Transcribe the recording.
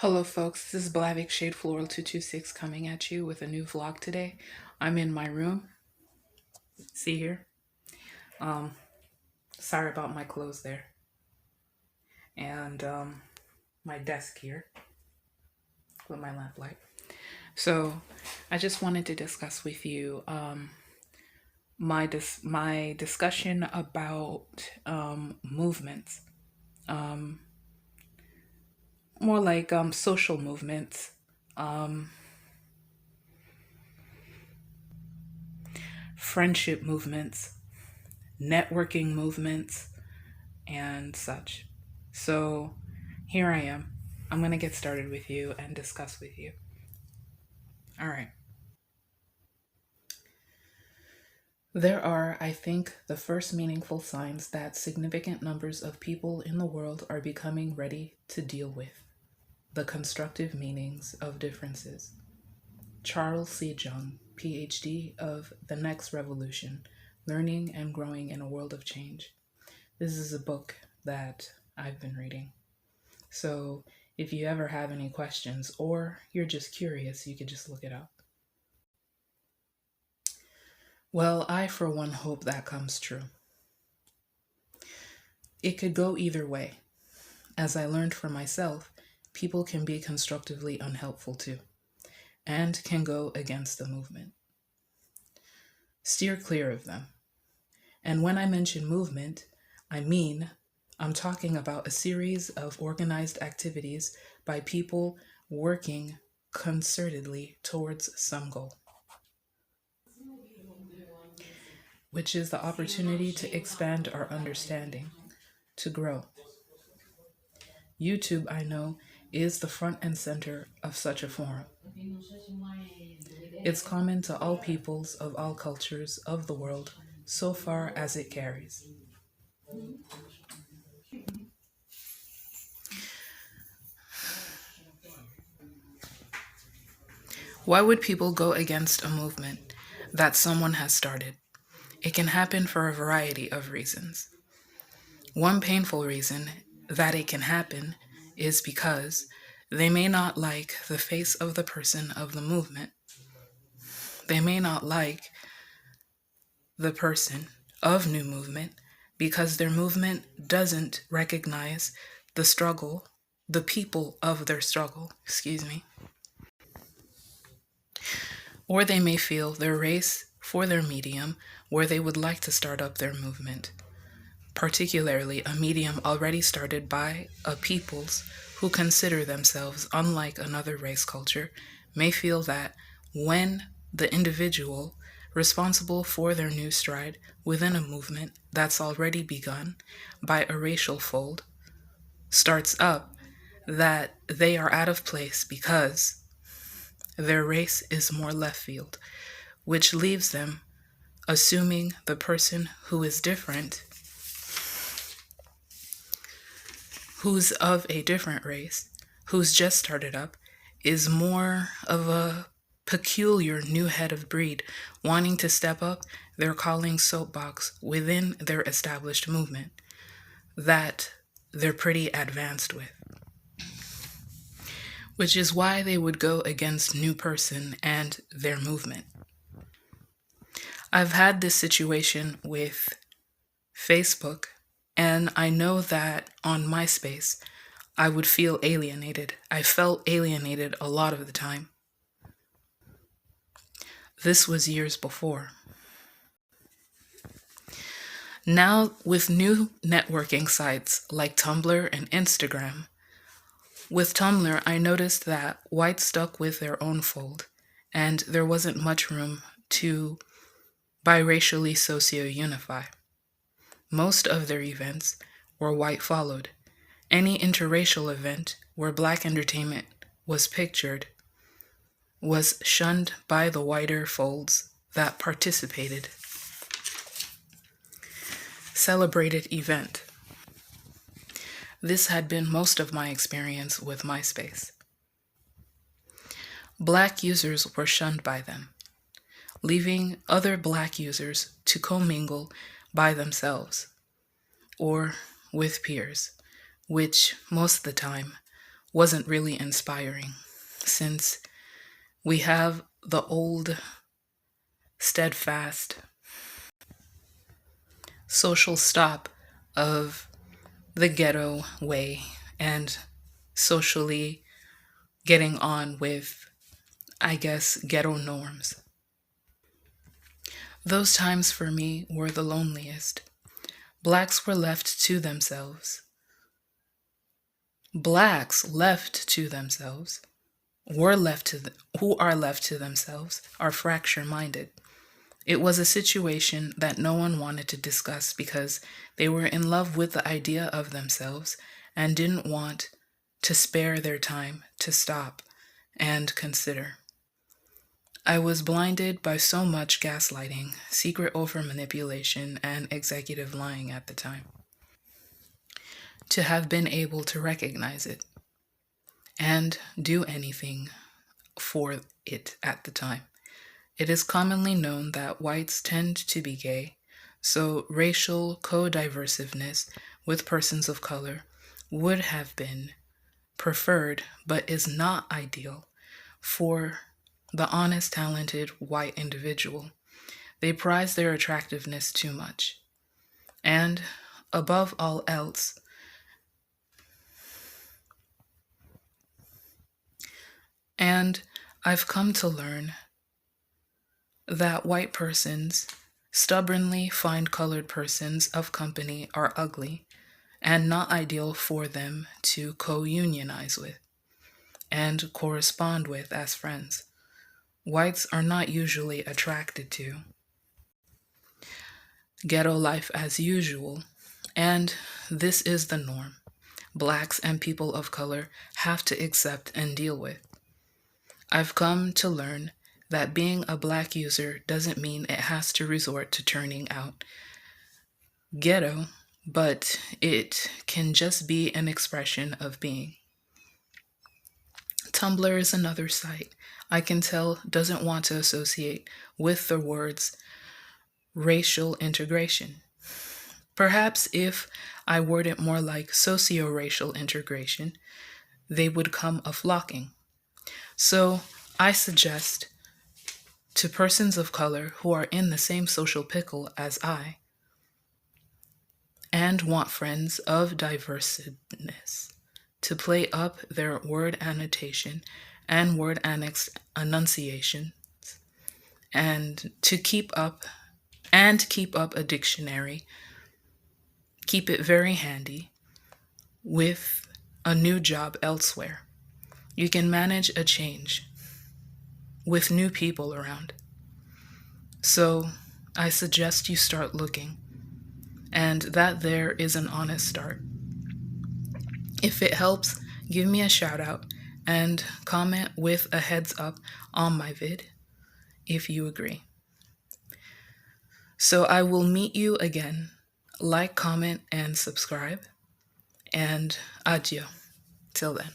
Hello, folks. This is Blavik Shade Floral 226 coming at you with a new vlog today. I'm in my room. See here? Um, Sorry about my clothes there. And my desk here with my lamplight. So, I just wanted to discuss with you my discussion about movements, um, more like social movements. Um, Friendship movements, networking movements, and such. So here I am. I'm going to get started with you and discuss with you. All right. There are, I think, the first meaningful signs that significant numbers of people in the world are becoming ready to deal with the constructive meanings of differences. Charles C. Jung, PhD of The Next Revolution, Learning and Growing in a World of Change. This is a book that I've been reading. So if you ever have any questions or you're just curious, you could just look it up. Well, I, for one, hope that comes true. It could go either way. As I learned for myself, people can be constructively unhelpful too, and can go against the movement. Steer clear of them. And when I mention movement, I'm talking about a series of organized activities by people working concertedly towards some goal, which is the opportunity to expand our understanding, to grow. YouTube, I know, is the front and center of such a forum. It's common to all peoples of all cultures of the world, so far as it carries. Why would people go against a movement that someone has started? It can happen for a variety of reasons. One painful reason that it can happen is because they may not like the face of the person of the movement. They may not like the person of new movement because their movement doesn't recognize the struggle, the people of their struggle, Or they may feel their race for their medium where they would like to start up their movement, particularly a medium already started by a peoples who consider themselves unlike another race culture, may feel that when the individual responsible for their new stride within a movement that's already begun by a racial fold starts up, that they are out of place because their race is more left field, which leaves them assuming the person who is different, who's of a different race, who's just started up, is more of a peculiar new head of breed wanting to step up their calling soapbox within their established movement that they're pretty advanced with. Which is why they would go against new person and their movement. I've had this situation with Facebook, and I know that on MySpace, I would feel alienated. I felt alienated a lot of the time. This was years before. Now, with new networking sites like Tumblr and Instagram, with Tumblr, I noticed that whites stuck with their own fold, and there wasn't much room to biracially socio-unify. Most of their events were white followed. Any interracial event where black entertainment was pictured was shunned by the whiter folds that participated. Celebrated event. This had been most of my experience with MySpace. Black users were shunned by them, leaving other black users to commingle by themselves or with peers, which most of the time wasn't really inspiring, since we have the old, steadfast social stop of the ghetto way and socially getting on with, I guess, ghetto norms. Those times for me were the loneliest. Blacks were left to themselves. Blacks left to themselves, who are left to themselves, are fracture minded. It was a situation that no one wanted to discuss because they were in love with the idea of themselves and didn't want to spare their time to stop and consider. I was blinded by so much gaslighting, secret over manipulation, and executive lying at the time to have been able to recognize it and do anything for it at the time. It is commonly known that whites tend to be gay, so racial co-diversiveness with persons of color would have been preferred but is not ideal for the honest, talented white individual. They prize their attractiveness too much. And above all else, and I've come to learn that white persons stubbornly find colored persons of company are ugly and not ideal for them to co-unionize with and correspond with as friends. Whites are not usually attracted to ghetto life as usual, and this is the norm. Blacks and people of color have to accept and deal with. I've come to learn that being a black user doesn't mean it has to resort to turning out ghetto, but it can just be an expression of being. Tumblr is another site I can tell doesn't want to associate with the words racial integration. Perhaps if I word it more like socio-racial integration, they would come a flocking. So I suggest to persons of color who are in the same social pickle as I and want friends of diverseness to play up their word annotation and word annex enunciation and to keep up a dictionary, keep it very handy with a new job elsewhere. You can manage a change with new people around. So I suggest you start looking, and that there is an honest start. If it helps, give me a shout out and comment with a heads up on my vid if you agree. So I will meet you again. Like, comment, and subscribe. And adieu. Till then.